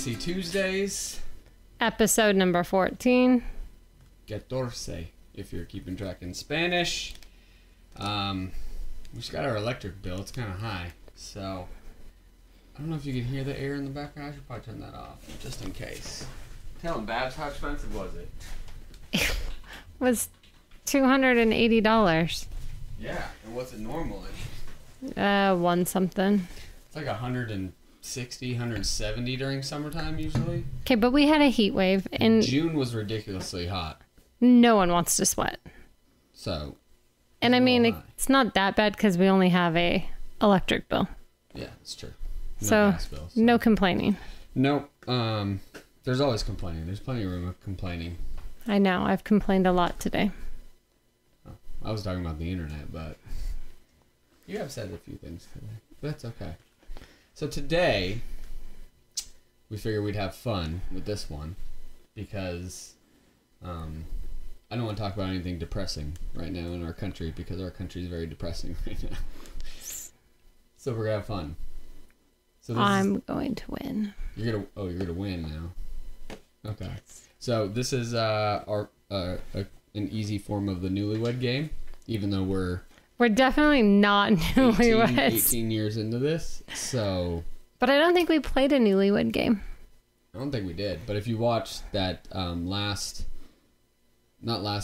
Fancy Tuesdays. Episode number 14. 14, if you're keeping track in Spanish. We just got our electric bill. It's kind of high. So, I don't know if you can hear the air in the background. I should probably turn that off, just in case. Tell him, Babs, how expensive was it? It was $280. Yeah, and what's it normally? One something. It's like 160, 170 during summertime usually. Okay, but we had a heat wave, and June was ridiculously hot. no one wants to sweat. So, And I mean, it's not that bad because we only have a electric bill. yeah, it's true. So, gas bill, no complaining. Nope. There's always complaining. There's plenty of room of complaining. I know. I've complained a lot today. Oh, I was talking about the internet, but you have said a few things today. That's okay. So today, we figured we'd have fun with this one because I don't want to talk about anything depressing right now in our country because our country is very depressing right now. So we're gonna have fun. So I'm going to win. You're gonna win now. Okay. So this is an easy form of the Newlywed game, even though we're definitely not newlyweds. 18 years into this. So. But I don't think we played a Newlywed game. I don't think we did. But if you watched that not last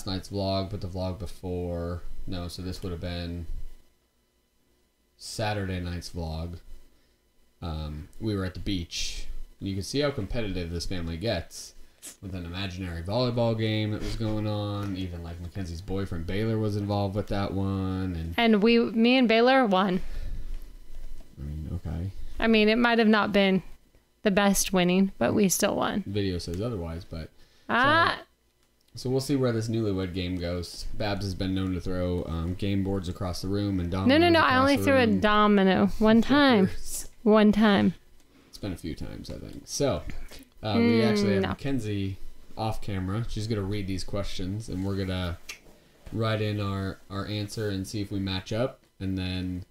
night's vlog, but the vlog before. No, so this would have been Saturday night's vlog. We were at the beach. You can see how competitive this family gets with an imaginary volleyball game that was going on. Even like Mackenzie's boyfriend Baylor was involved with that one, and me and Baylor won. I mean, okay. I mean, it might have not been the best winning, but we still won. The video says otherwise, but so we'll see where this Newlywed game goes. Babs has been known to throw game boards across the room and dominoes. No. I only threw a domino one time. One time. It's been a few times, I think. So, we actually have no. Mackenzie off camera. She's going to read these questions, and we're going to write in our answer and see if we match up. And then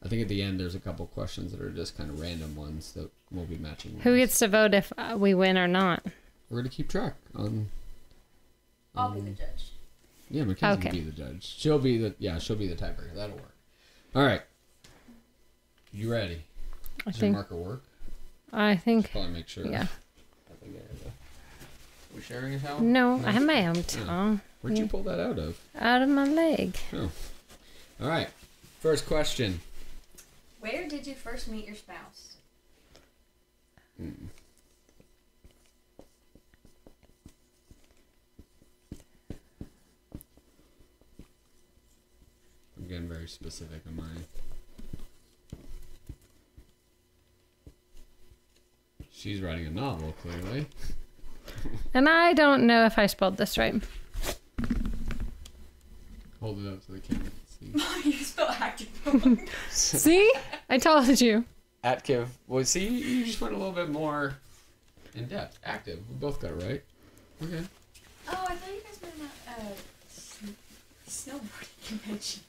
I think at the end there's a couple questions that are just kind of random ones that we'll be matching. Who gets to vote if we win or not? We're going to keep track on... I'll be the judge. Yeah, Mackenzie will be the judge. She'll be the tiebreaker. That'll work. All right. You ready? Does your marker work? I think. Probably make sure. Yeah. Are we sharing a towel? No, I have my own towel. Where'd you pull that out of? Out of my leg. Oh. All right. First question. Where did you first meet your spouse? I'm getting very specific on mine. She's writing a novel, clearly. And I don't know if I spelled this right. Hold it up so the camera can see. You spelled active wrong. See? I told you. Active. Well, see, you just went a little bit more in depth. Active. We both got it right. Okay. Oh, I thought you guys meant that snowboarding convention.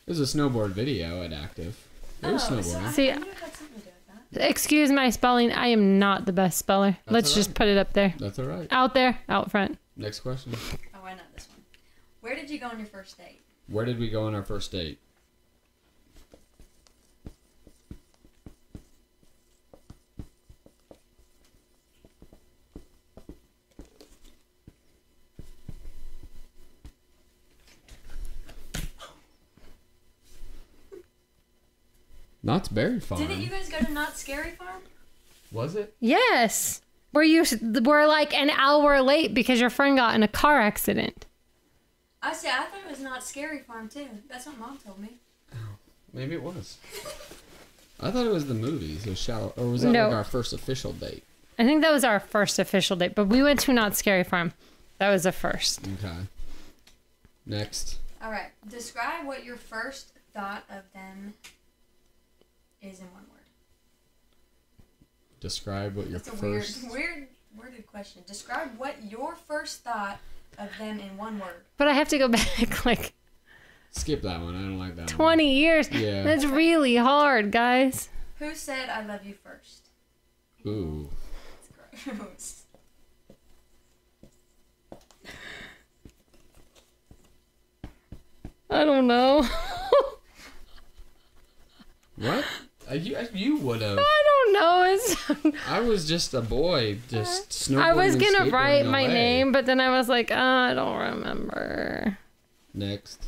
There's a snowboard video at Active. It was snowboarding. See, I knew it had something to do with that. excuse my spelling. I am not the best speller. Let's just put it up there. That's all right. Out there, out front. Next question. Oh, I know this one. Where did you go on your first date? Where did we go on our first date? Knott's Berry Farm. Didn't you guys go to Knott's Scary Farm? Was it? Yes. We're like an hour late because your friend got in a car accident. I thought it was Knott's Scary Farm too. That's what Mom told me. Oh, maybe it was. I thought it was the movies. It was or was that No. like our first official date? I think that was our first official date, but we went to Not Scary Farm. That was the first. Okay. Next. All right. Describe what your first thought of them is in one word. Describe what your That's a first... worded question. Describe what your first thought of them in one word. But I have to go back like Skip that one. I don't like that 20 years. Yeah. That's really hard, guys. Who said I love you first? one. Ooh. That's I don't know. What? You would have. I don't know. I was just a boy, just snowboarding. I was and gonna skateboarding write my away. name, but then I was like, I don't remember. Next.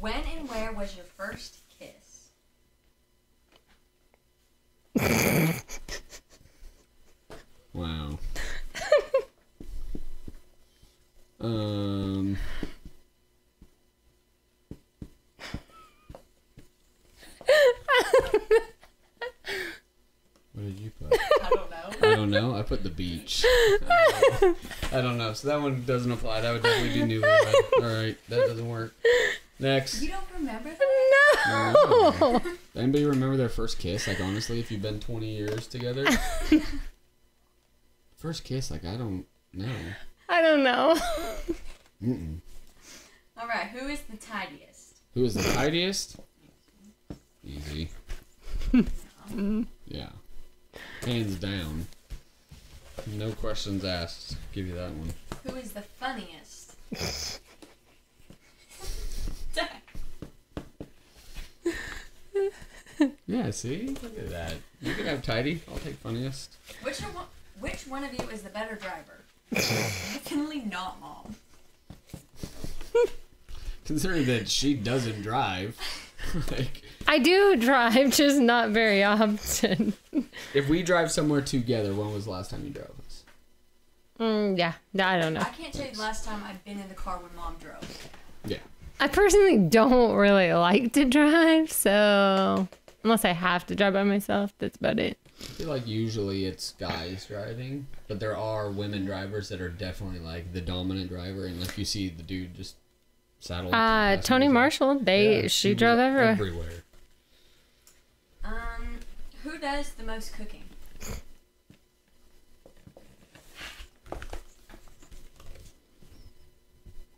When and where was your first kiss? Wow. What did you put? I don't know. I don't know. I put the beach. I don't know. So that one doesn't apply. That would definitely be Newlywed. All right, that doesn't work. Next. You don't remember that? No. Anybody remember their first kiss? Like honestly, if you've been 20 years together. First kiss, like I don't know. I don't know. Mm-mm. All right. Who is the tidiest? Who is the tidiest? Easy. Yeah. Hands down. No questions asked. Give you that one. Who is the funniest? Yeah, see? Look at that. You can have tidy. I'll take funniest. Which one of you is the better driver? Definitely not Mom. Considering that she doesn't drive. Like, I do drive, just not very often. if we drive somewhere together, when was the last time you drove us? Yeah, I don't know. I can't tell you the last time I've been in the car when Mom drove. Yeah. I personally don't really like to drive, so unless I have to drive by myself, that's about it. I feel like usually it's guys driving, but there are women drivers that are definitely like the dominant driver, and like you see the dude just saddle. Tony Marshall, she was drove everywhere. Everywhere. Who does the most cooking?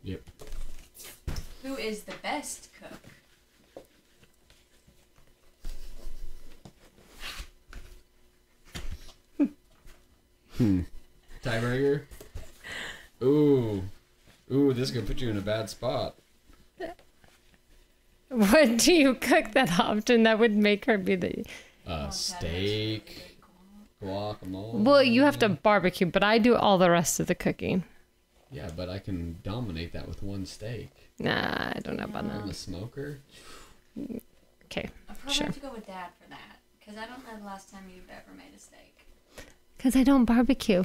Yep. Who is the best cook? Tiebreaker. Ooh, this is gonna put you in a bad spot. What do you cook that often that would make her be the... Steak, guacamole. Well, you have to barbecue, but I do all the rest of the cooking. Yeah, but I can dominate that with one steak. Nah, I don't know about On that. the smoker. Okay, I'll probably sure. have to go with Dad for that. Because I don't know the last time you've ever made a steak. Because I don't barbecue.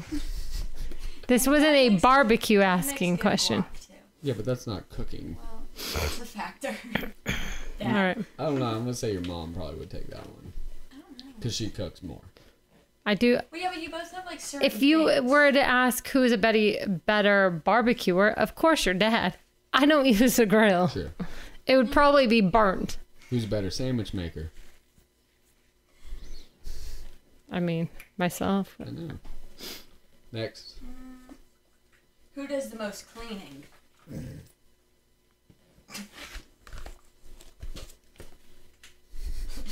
This wasn't a barbecue That makes asking good question. guac, too. Yeah, but that's not cooking. Well, that's the factor. All right. I don't know. I'm gonna say your mom probably would take that one I don't know. because she cooks more. I do. Well, yeah, but you both have like certain If you things. were to ask who is a better barbecuer, of course your dad. I don't use a grill. Sure. It would probably be burnt. Who's a better sandwich maker? I mean, myself. I know. Next. Who does the most cleaning?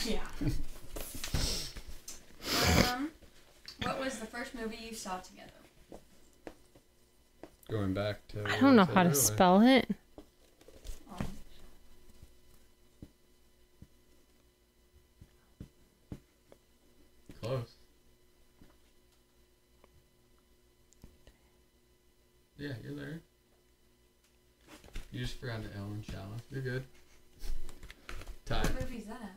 Yeah. What was the first movie you saw together? Going back to. I don't know how to spell it. Um, Close. Yeah, you're there. You just forgot an L in shallow. You're good. Time. what movie's that?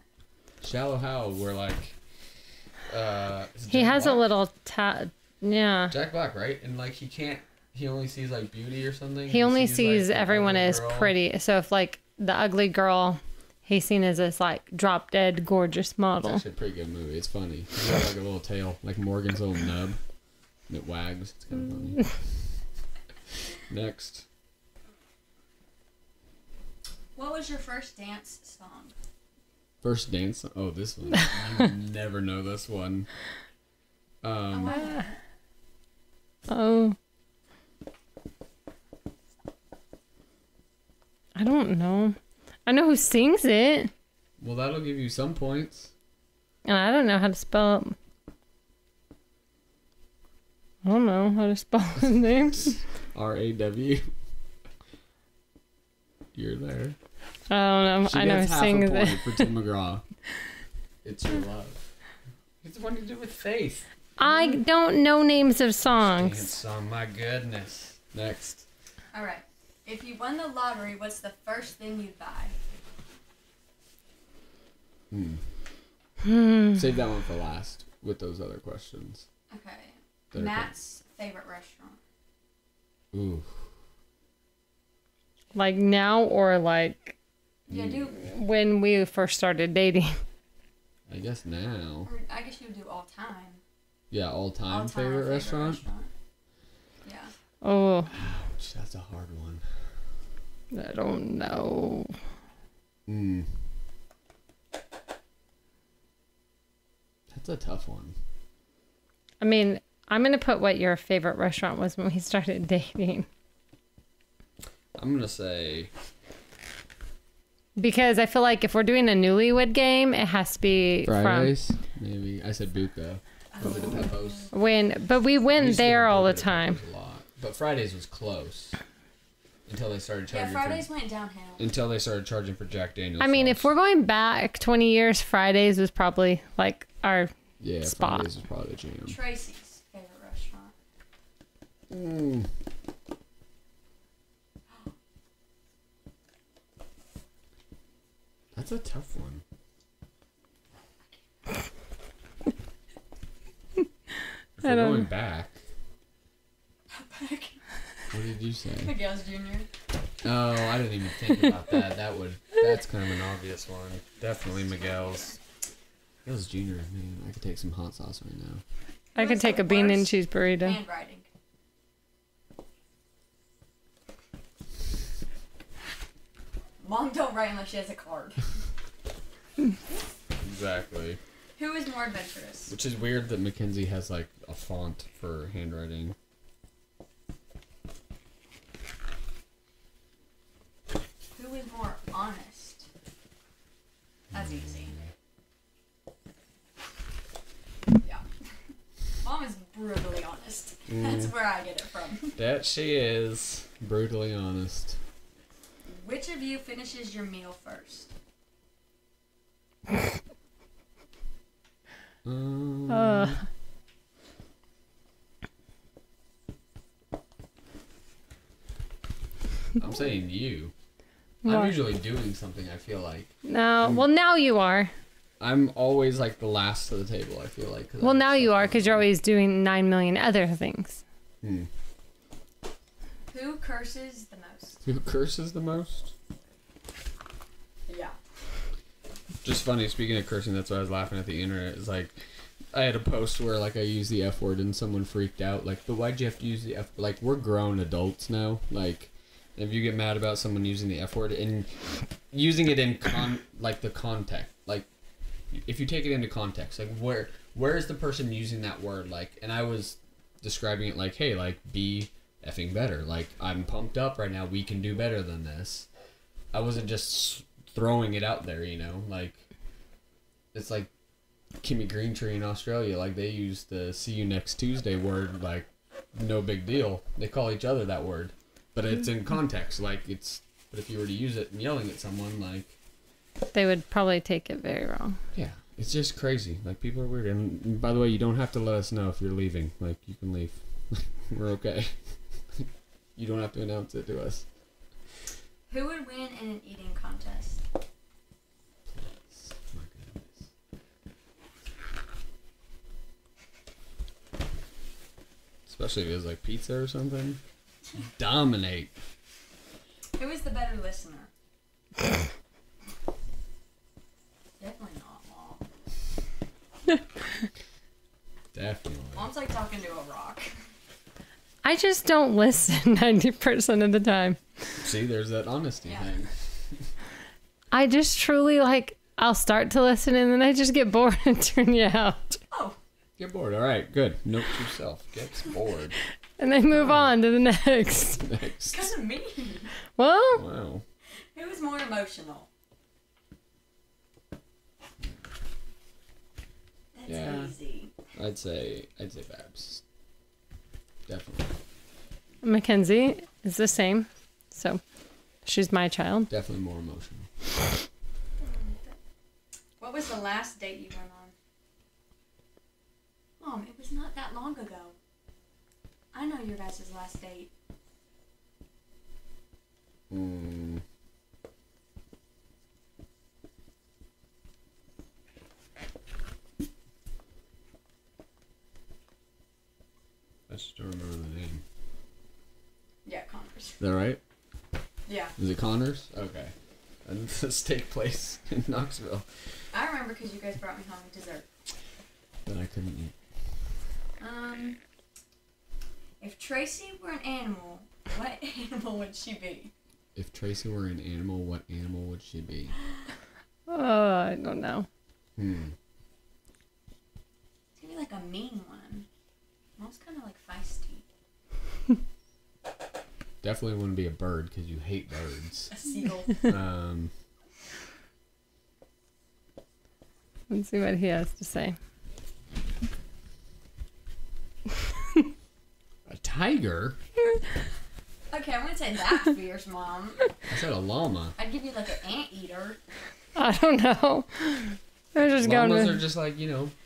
Shallow Hal, where like. He has a little yeah. Jack Black, right? And like he can't. He only sees like beauty or something. He only sees like, the everyone ugly as girl. pretty. So if like the ugly girl, he's seen as this like drop dead gorgeous It's model. actually a pretty good movie. It's funny. He's got like a little tail, like Morgan's little nub. And it wags. It's kind of funny. Next. What was your first dance song? First dance. Oh, this one. You never know this one. Oh. I don't know. I know who sings it, Well, that'll give you some points. and I don't know how to spell it. I don't know how to spell his name. R-A-W. You're there. I don't know. She I know gets half sing a the. point for Tim McGraw. It's your love. It's what to do with faith. I don't know names of Dance songs. song, my goodness. Next. All right. If you won the lottery, what's the first thing you'd buy? Save that one for last with those other questions. Okay. That are Matt's favorite restaurant. Ooh. Like now or like Yeah, do. when we first started dating. I guess now. Or I guess you would do all time. Yeah, all-time All-time favorite restaurant? Yeah. Oh, Ouch, that's a hard one. I don't know. That's a tough one. I mean, I'm going to put what your favorite restaurant was when we started dating. I'm going to say... Because I feel like if we're doing a Newlywed game, it has to be Fridays? Maybe. I said Buca. Over to Peppo's. but we We went used to there go all the to time. Peppo's a lot. But Fridays was close. Until they started charging Yeah, Fridays went downhill. until they started charging for Jack Daniels. I mean, sauce. if we're going back 20 years, Fridays was probably like our spot. Fridays was probably the jam. Tracy's favorite restaurant. That's a tough one. If we're going back, what did you say? Miguel's Jr. Oh, I didn't even think about that. That's kind of an obvious one. Definitely Miguel's. Miguel's Jr. Man, I could take some hot sauce right now. I could take a bean and cheese burrito. Handwriting. Mom don't write unless she has a card. Exactly. Who is more adventurous? Which is weird that Mackenzie has like a font for handwriting. Who is more honest? That's easy. Yeah. Mom is brutally honest. That's where I get it from. That she is. Brutally honest. Which of you finishes your meal first? I'm saying you. What? I'm usually doing something, I feel like. No, well now you are. I'm always like the last to the table, I feel like. Well now you are because you're always doing 9 million other things. Who curses the most? Who curses the most? Yeah. Just funny, speaking of cursing, that's why I was laughing at the internet. It's like, I had a post where like I used the F word and someone freaked out. Like, but why'd you have to use the F? Like, we're grown adults now. Like, if you get mad about someone using the F word and using it in the context, like, if you take it into context, like where is the person using that word? Like, and I was describing it like, hey, like, be effing better. Like, I'm pumped up right now. We can do better than this. I wasn't just throwing it out there, you know, like, it's like Kimmy Greentree in Australia, like, they use the see you next Tuesday word, like, no big deal. They call each other that word, but it's in context, like, but if you were to use it and yelling at someone, like, They would probably take it very wrong. yeah, it's just crazy. Like, people are weird. And by the way, you don't have to let us know if you're leaving. Like, you can leave. We're okay. You don't have to announce it to us. Who would win in an eating contest? My goodness. Especially if it was like pizza or something. Dominate. Who is the better listener? Definitely not Mom. Definitely. Mom's like talking to a rock. I just don't listen 90% of the time. See, there's that honesty Yeah. thing. I just truly I'll start to listen and then I just get bored and turn you out. Oh, Get bored. All right, good. Note to self. Gets bored. And then move on to the next. Next. because of me. Well, Wow. Who is more emotional? That's Yeah. easy. I'd say Babs. Definitely. Mackenzie is the same. So she's my child. Definitely more emotional. What was the last date you went on? Mom, it was not that long ago. I know your guys' last date. I just don't remember the name. Yeah, Connors. Is that right? Yeah. Is it Connors? Okay. And it's a steak place in Knoxville. I remember because you guys brought me home dessert. That I couldn't eat. If Tracy were an animal, what animal would she be? If Tracy were an animal, what animal would she be? I don't know. It's gonna be like a mean one. Mom's kind of like feisty. Definitely wouldn't be a bird because you hate birds. A seagull. Let's see what he has to say. A tiger? Okay, I wouldn't say that fierce, Mom. I said a llama. I'd give you like an anteater. I don't know. They're just Llamas going are just like,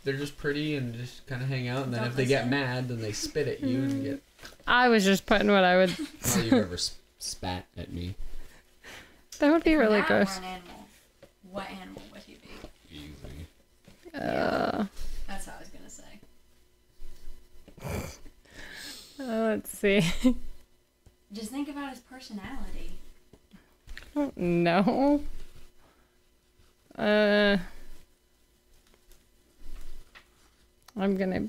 they're just pretty and just kind of hang out. And then Don't if they get listen. mad, then they spit at you and get... I was just putting what I would... Oh, you've ever spat at me. That would be If really that were gross. an animal, what animal would he be? Easy. That's how I was gonna say. Let's see. Just think about his personality. I don't know. I'm gonna...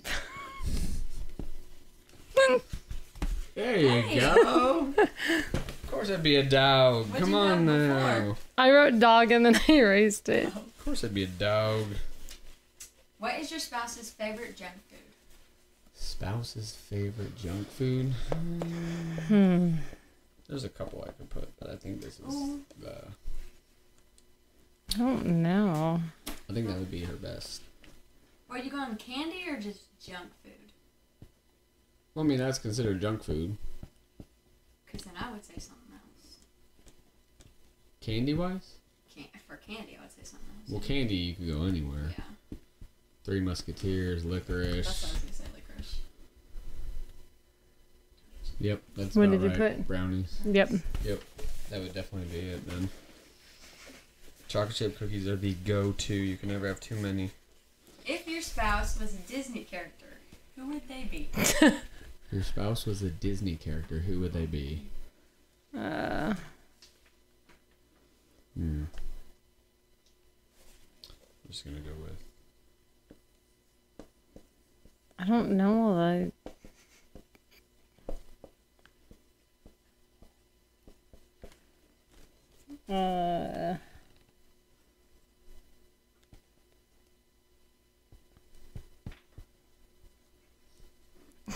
There you go. Of course it'd be a dog. What'd Come you on have now. before? I wrote dog and then I erased it. Of course it'd be a dog. What is your spouse's favorite junk food? Spouse's favorite junk food? There's a couple I could put, but I think this is the... I don't know. I think that would be her best. Are you going candy or just junk food? Well, I mean, that's considered junk food. Because then I would say something else. Candy-wise? For candy, I would say something else. Well, candy, you could go anywhere. Yeah. Three Musketeers, licorice. That's what I was going to say, licorice. Yep, that's What about did you right. put? Brownies. Yep. Yep, that would definitely be it then. Chocolate chip cookies are the go-to. You can never have too many. If your spouse was a Disney character, who would they be? Your spouse was a Disney character. Who would they be? Uh, I'm just gonna go with. I don't know.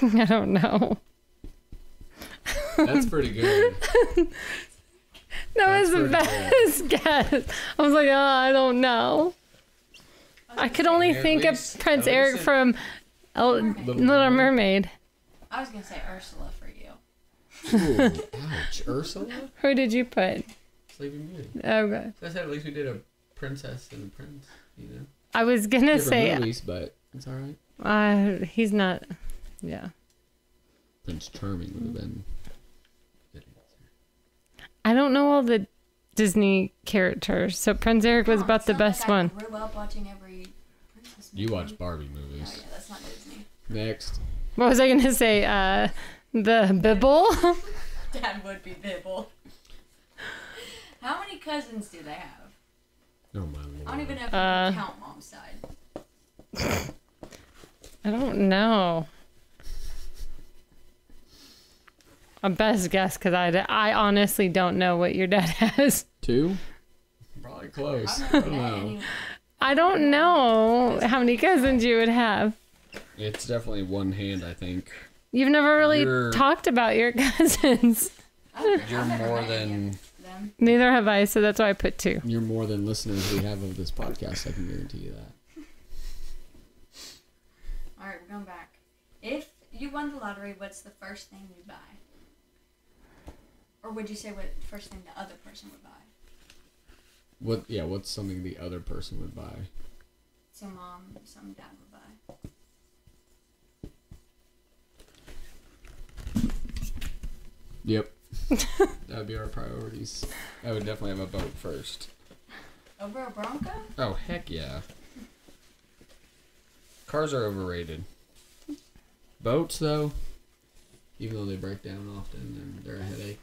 I don't know. That's pretty good. That was the That's best guess. I was like, oh, I don't know. I could only At think least- of Prince at least Eric it- from Little Mermaid. I was going to say Ursula for you. Ooh, ouch. Ursula? Who did you put? Sleeping Beauty. Okay. So I said at least we did a princess and a prince, I was gonna Different say, movies, but it's alright. he's not. Yeah. Prince Charming would have been. I don't know all the Disney characters, so Prince Eric was Come on, about the it's not best like one. I grew up watching every princess movie. You watch Barbie Oh, movies. yeah, that's not Disney. Next. What was I gonna say? The Bibble. Dad would be Bibble. How many cousins do they have? Oh my lord. I don't even know if you can count mom's side. I don't know. A best guess, because I honestly don't know what your dad has. 2? Probably close. I've I never don't met know. anyone. I don't know how many cousins you would have. It's definitely one hand, I think. You've never really You're- talked about your cousins. I've You're never more met any than of them. Neither have I, so that's why I put 2. you're more than listeners we have of this podcast. I can guarantee you that. All right, we're going back. If you won the lottery, what's the first thing you buy? Or would you say what first thing the other person would buy? What's something the other person would buy? Some dad would buy. Yep. That would be our priorities. I would definitely have a boat first. Over a Bronco? Oh, heck yeah. Cars are overrated. Boats, though, even though they break down often and they're a headache,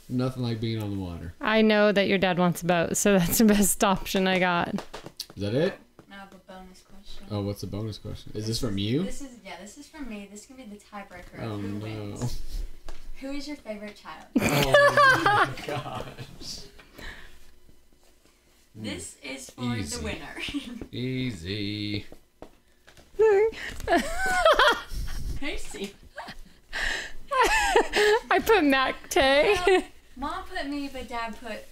nothing like being on the water. I know that your dad wants a boat, so that's the best option I got. Is that it? I have a bonus question. Oh, what's the bonus question? Is this from you? This is from me. This can be the tiebreaker of Oh, who no. wins. Who is your favorite child? Oh, my gosh. This is for Easy. the winner. Easy. Casey. I put Mac Tay. Well, Mom put me, but Dad put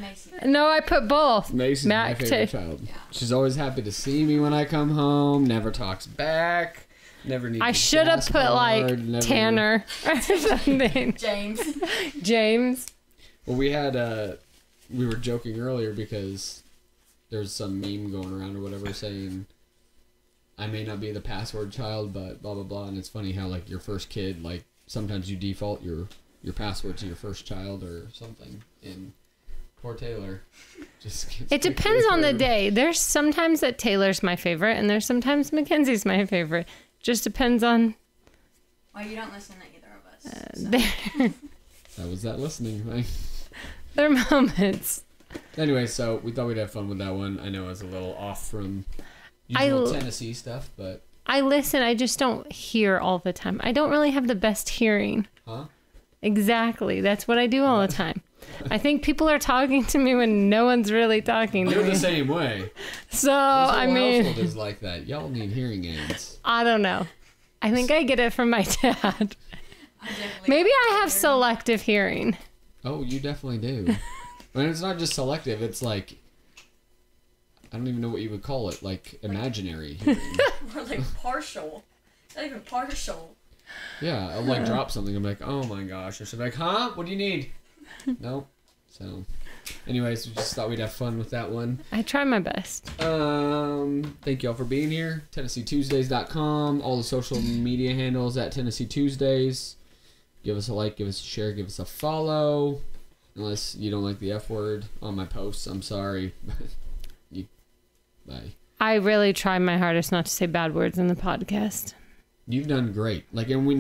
Macy. No, I put both. Mason's my favorite child. Yeah. She's always happy to see me when I come home. Never talks back. Never needs. I should have put like Tanner or something. James. Well, we were joking earlier because there's some meme going around or whatever saying I may not be the password child, but blah blah blah, and it's funny how like your first kid, like sometimes you default your password to your first child or something. And poor Taylor just gets It depends on the day. There's sometimes that Taylor's my favorite, and there's sometimes Mackenzie's my favorite. Just depends on. Well, you don't listen to either of us. So. That was that listening thing. Their moments. Anyway, so we thought we'd have fun with that one. I know it was a little off from usual Tennessee stuff, but I listen. I just don't hear all the time. I don't really have the best hearing. huh? Exactly. That's what I do all the time. I think people are talking to me when no one's really talking to You're me. the same way. So, This I whole mean, household is like that. Y'all need hearing aids. I don't know. I think I get it from my dad. definitely Maybe I have selective hearing. Oh, you definitely do. I mean, it's not just selective. It's like, I don't even know what you would call it. Like imaginary hearing. Or like partial. Not even partial. Yeah, I'll like drop something. I'm like, oh my gosh. Or she'll be like, huh? What do you need? Nope. So, anyways, we just thought we'd have fun with that one. I try my best. Thank y'all for being here. TennesseeTuesdays.com. All the social media handles at Tennessee Tuesdays. Give us a like, give us a share, give us a follow. Unless you don't like the F word on my posts, I'm sorry. Bye. I really try my hardest not to say bad words in the podcast. You've done great. Like, and we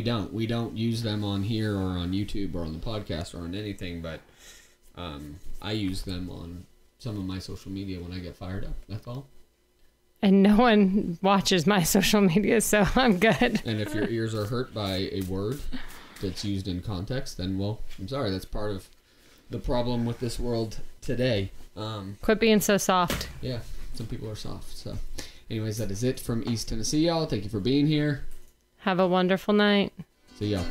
don't use them on here or on YouTube or on the podcast or on anything, but I use them on some of my social media when I get fired up. That's all. And no one watches my social media, so I'm good. And if your ears are hurt by a word that's used in context, then, well, I'm sorry. That's part of the problem with this world today. Quit being so soft. Yeah, some people are soft. So, anyways, that is it from East Tennessee, y'all. Thank you for being here. Have a wonderful night. See y'all.